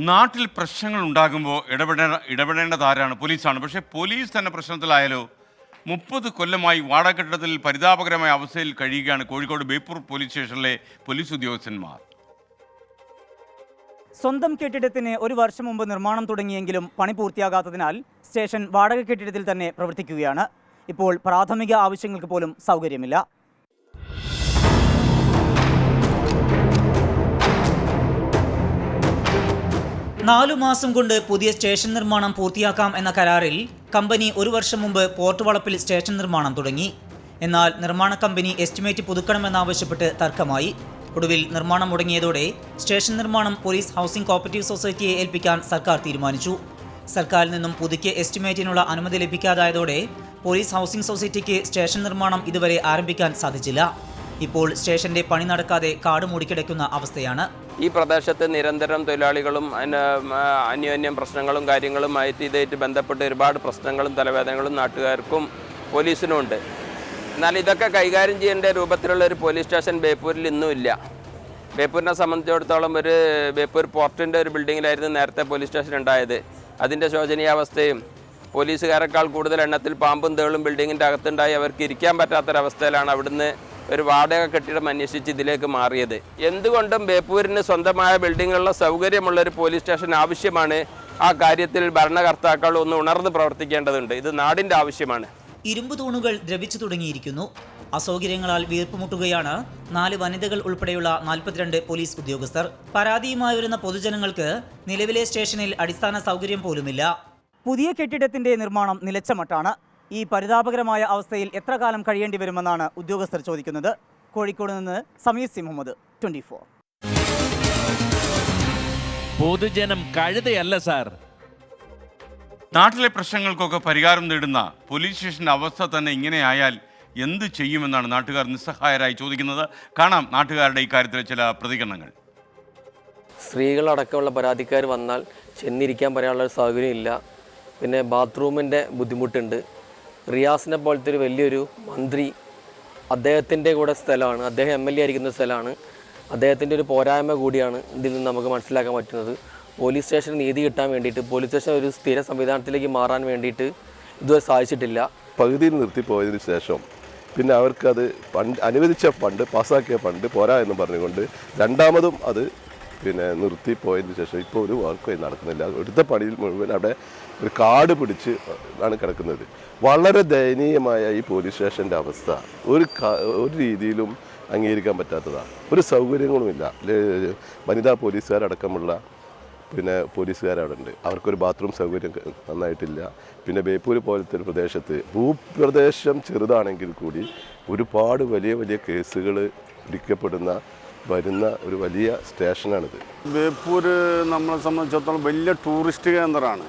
നാട്ടിൽ പ്രശ്നങ്ങൾ ഉണ്ടാകുമ്പോൾ ഇടപെടേണ്ടത് ആരാണ്? പോലീസാണ്. പക്ഷേ പോലീസ് തന്നെ പ്രശ്നത്തിലായാലോ? 30 കൊല്ലമായി വാടക കെട്ടിടത്തിൽ പരിതാപകരമായ അവസ്ഥയിൽ കഴിയുകയാണ് കോഴിക്കോട് ബേപ്പൂർ പോലീസ് സ്റ്റേഷനിലെ പോലീസ് ഉദ്യോഗസ്ഥന്മാർ. സ്വന്തം കെട്ടിടത്തിന് 1 വർഷം മുമ്പ് നിർമ്മാണം തുടങ്ങിയെങ്കിലും പണി പൂർത്തിയാകാത്തതിനാൽ സ്റ്റേഷൻ വാടക കെട്ടിടത്തിൽ തന്നെ പ്രവർത്തിക്കുകയാണ്. ഇപ്പോൾ പ്രാഥമിക ആവശ്യങ്ങൾക്ക് പോലും സൗകര്യമില്ല. നാലു മാസം കൊണ്ട് പുതിയ സ്റ്റേഷൻ നിർമ്മാണം പൂർത്തിയാക്കാം എന്ന കരാറിൽ കമ്പനി 1 വർഷം മുമ്പ് പോർട്ട് വളപ്പിൽ സ്റ്റേഷൻ നിർമ്മാണം തുടങ്ങി. എന്നാൽ നിർമ്മാണ കമ്പനി എസ്റ്റിമേറ്റ് പുതുക്കണമെന്നാവശ്യപ്പെട്ട് തർക്കമായി. ഒടുവിൽ നിർമ്മാണം മുടങ്ങിയതോടെ സ്റ്റേഷൻ നിർമ്മാണം പോലീസ് ഹൗസിംഗ് കോപ്പറേറ്റീവ് സൊസൈറ്റിയെ ഏൽപ്പിക്കാൻ സർക്കാർ തീരുമാനിച്ചു. സർക്കാരിൽ നിന്നും പുതുക്കിയ എസ്റ്റിമേറ്റിനുള്ള അനുമതി ലഭിക്കാതായതോടെ പോലീസ് ഹൗസിംഗ് സൊസൈറ്റിക്ക് സ്റ്റേഷൻ നിർമ്മാണം ഇതുവരെ ആരംഭിക്കാൻ സാധിച്ചില്ല. ഇപ്പോൾ സ്റ്റേഷന്റെ പണി നടക്കാതെ കാട് മൂടിക്കിടക്കുന്ന അവസ്ഥയാണ്. ഈ പ്രദേശത്ത് നിരന്തരം തൊഴിലാളികളും അന്യോന്യം പ്രശ്നങ്ങളും കാര്യങ്ങളുമായിട്ട് ഇതായിട്ട് ബന്ധപ്പെട്ട് ഒരുപാട് പ്രശ്നങ്ങളും തലവേദനകളും നാട്ടുകാർക്കും പോലീസിനും ഉണ്ട്. എന്നാൽ ഇതൊക്കെ കൈകാര്യം ചെയ്യേണ്ട രൂപത്തിലുള്ള ഒരു പോലീസ് സ്റ്റേഷൻ ബേപ്പൂരിൽ ഇന്നും ഇല്ല. ബേപ്പൂരിനെ സംബന്ധിച്ചിടത്തോളം ഒരു ബേപ്പൂർ പോർട്ടിൻ്റെ ഒരു ബിൽഡിങ്ങിലായിരുന്നു നേരത്തെ പോലീസ് സ്റ്റേഷൻ ഉണ്ടായത്. അതിൻ്റെ ശോചനീയാവസ്ഥയും പോലീസുകാരെക്കാൾ കൂടുതൽ എണ്ണത്തിൽ പാമ്പും തേളും ബിൽഡിങ്ങിൻ്റെ അകത്തുണ്ടായി അവർക്ക് ഇരിക്കാൻ പറ്റാത്തൊരവസ്ഥയിലാണ് അവിടുന്ന് ഒരു വാടക കെട്ടിടം അന്വേഷിച്ച് ഇതിലേക്ക് മാറിയത്. എന്തുകൊണ്ടും ബേപ്പൂരിന് സ്വന്തമായ ബിൽഡിങ്ങുള്ള സൗകര്യമുള്ള ഒരു പോലീസ് സ്റ്റേഷൻ ആവശ്യമാണ്. ആ കാര്യത്തിൽ ഭരണകർത്താക്കൾ ഒന്ന് ഉണർന്ന് പ്രവർത്തിക്കേണ്ടതുണ്ട്. ഇത് നാടിൻ്റെ ആവശ്യമാണ്. ഇരുമ്പ് തൂണുകൾ ദ്രവിച്ചു തുടങ്ങിയിരിക്കുന്നു. അസൗകര്യങ്ങളാൽ വീർപ്പുമുട്ടുകയാണ് 4 വനിതകൾ ഉൾപ്പെടെയുള്ള 42 പോലീസ് ഉദ്യോഗസ്ഥർ. പരാതിയുമായി വരുന്ന പൊതുജനങ്ങൾക്ക് നിലവിലെ സ്റ്റേഷനിൽ അടിസ്ഥാന സൗകര്യം പോലുമില്ല. പുതിയ കെട്ടിടത്തിന്റെ നിർമ്മാണം നിലച്ച മട്ടാണ്. ഈ പരിതാപകരമായ അവസ്ഥയിൽ എത്ര കാലം കഴിയേണ്ടി വരുമെന്നാണ് ഉദ്യോഗസ്ഥർ ചോദിക്കുന്നത്. കോഴിക്കോട് നിന്ന് സമീർ സി മുഹമ്മദ്, 24. പൊതുജനം കഴുതയല്ല സാർ. നാട്ടിലെ പ്രശ്നങ്ങൾക്കൊക്കെ പരിഹാരം നേടുന്ന പോലീസ് സ്റ്റേഷൻ്റെ അവസ്ഥ തന്നെ ഇങ്ങനെയായാൽ എന്ത് ചെയ്യുമെന്നാണ് നാട്ടുകാർ നിസ്സഹായരായി ചോദിക്കുന്നത്. കാണാം നാട്ടുകാരുടെ ഇക്കാര്യത്തിലെ ചില പ്രതികരണങ്ങൾ. സ്ത്രീകളടക്കമുള്ള പരാതിക്കാർ വന്നാൽ ചെന്നിരിക്കാൻ പറയാനുള്ള ഒരു സൗകര്യമില്ല. പിന്നെ ബാത്റൂമിൻ്റെ ബുദ്ധിമുട്ടുണ്ട്. റിയാസിനെ പോലത്തെ ഒരു വലിയൊരു മന്ത്രി, അദ്ദേഹത്തിൻ്റെ കൂടെ സ്ഥലമാണ്, അദ്ദേഹം MLA ആയിരിക്കുന്ന സ്ഥലമാണ്. അദ്ദേഹത്തിൻ്റെ ഒരു പോരായ്മ കൂടിയാണ് ഇതിൽ നിന്ന് നമുക്ക് മനസ്സിലാക്കാൻ പറ്റുന്നത്. പോലീസ് സ്റ്റേഷൻ നീതി കിട്ടാൻ വേണ്ടിയിട്ട് പോലീസ് സ്റ്റേഷൻ ഒരു സ്ഥിര സംവിധാനത്തിലേക്ക് മാറാൻ വേണ്ടിയിട്ട് ഇതുവരെ സാധിച്ചിട്ടില്ല. പകുതിയിൽ നിർത്തിപ്പോയതിന് ശേഷം പിന്നെ അവർക്കത് അനുവദിച്ച ഫണ്ട്, പാസ്സാക്കിയ ഫണ്ട് പോരാ എന്ന് പറഞ്ഞുകൊണ്ട് രണ്ടാമതും അത് നിർത്തിപ്പോയതിന് ശേഷം ഇപ്പോൾ ഒരു വർക്കും നടക്കുന്നില്ല. എടുത്ത പണിയിൽ മുഴുവൻ അവിടെ ഒരു കാട് പിടിച്ച് ആണ് കിടക്കുന്നത്. വളരെ ദയനീയമായ ഈ പോലീസ് സ്റ്റേഷൻ്റെ അവസ്ഥ ഒരു രീതിയിലും അംഗീകരിക്കാൻ പറ്റാത്തതാണ്. ഒരു സൗകര്യങ്ങളുമില്ല. വനിതാ പോലീസുകാരടക്കമുള്ള പോലീസുകാരവിടെ ഉണ്ട്. അവർക്കൊരു ബാത്റൂം സൗകര്യം നന്നായിട്ടില്ല. പിന്നെ ബേപ്പൂർ പോലത്തെ ഒരു പ്രദേശത്ത് ഭൂപ്രദേശം ചെറുതാണെങ്കിൽ കൂടി ഒരുപാട് വലിയ വലിയ കേസുകൾ വരുന്ന ഒരു വലിയ സ്റ്റേഷനാണിത്. ബേപ്പൂർ നമ്മളെ സംബന്ധിച്ചിടത്തോളം വലിയ ടൂറിസ്റ്റ് കേന്ദ്രമാണ്.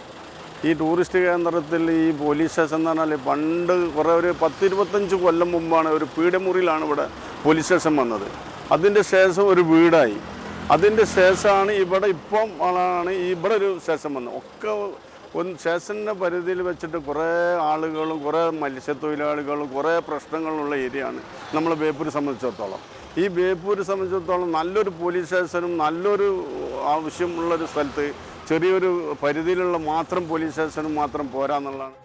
ഈ ടൂറിസ്റ്റ് കേന്ദ്രത്തിൽ ഈ പോലീസ് സ്റ്റേഷൻ എന്ന് പറഞ്ഞാൽ പണ്ട് ഒരു 10-25 കൊല്ലം മുമ്പാണ് ഒരു പീഠമുറിയിലാണ് ഇവിടെ പോലീസ് സ്റ്റേഷൻ വന്നത്. അതിൻ്റെ ശേഷം ഒരു വീടായി. അതിൻ്റെ ശേഷമാണ് ഇവിടെ ഇവിടെ ഒരു സ്റ്റേഷൻ വന്നത്. ഒക്കെ സ്റ്റേഷൻ്റെ പരിധിയിൽ വെച്ചിട്ട് കുറേ ആളുകളും കുറേ മത്സ്യത്തൊഴിലാളികളും കുറേ പ്രശ്നങ്ങളുള്ള ഏരിയയാണ് നമ്മൾ ബേപ്പൂർ സംബന്ധിച്ചിടത്തോളം. ഈ ബേപ്പൂർ സംബന്ധിച്ചിടത്തോളം നല്ലൊരു പോലീസ് സ്റ്റേഷനും നല്ലൊരു ആവശ്യമുള്ളൊരു സ്ഥലത്ത് ചെറിയൊരു പരിധിയിലുള്ള മാത്രം പോലീസ് സ്റ്റേഷനും മാത്രം പോരാന്നുള്ളതാണ്.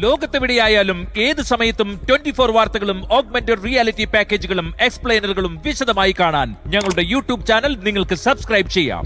ലോകത്തെവിടെയായാലും ഏത് സമയത്തും 24 വാർത്തകളും ഓഗ്മെന്റഡ് റിയാലിറ്റി പാക്കേജുകളും എക്സ്പ്ലെയിനറുകളും വിശദമായി കാണാൻ ഞങ്ങളുടെ YouTube ചാനൽ നിങ്ങൾക്ക് സബ്സ്ക്രൈബ് ചെയ്യാം.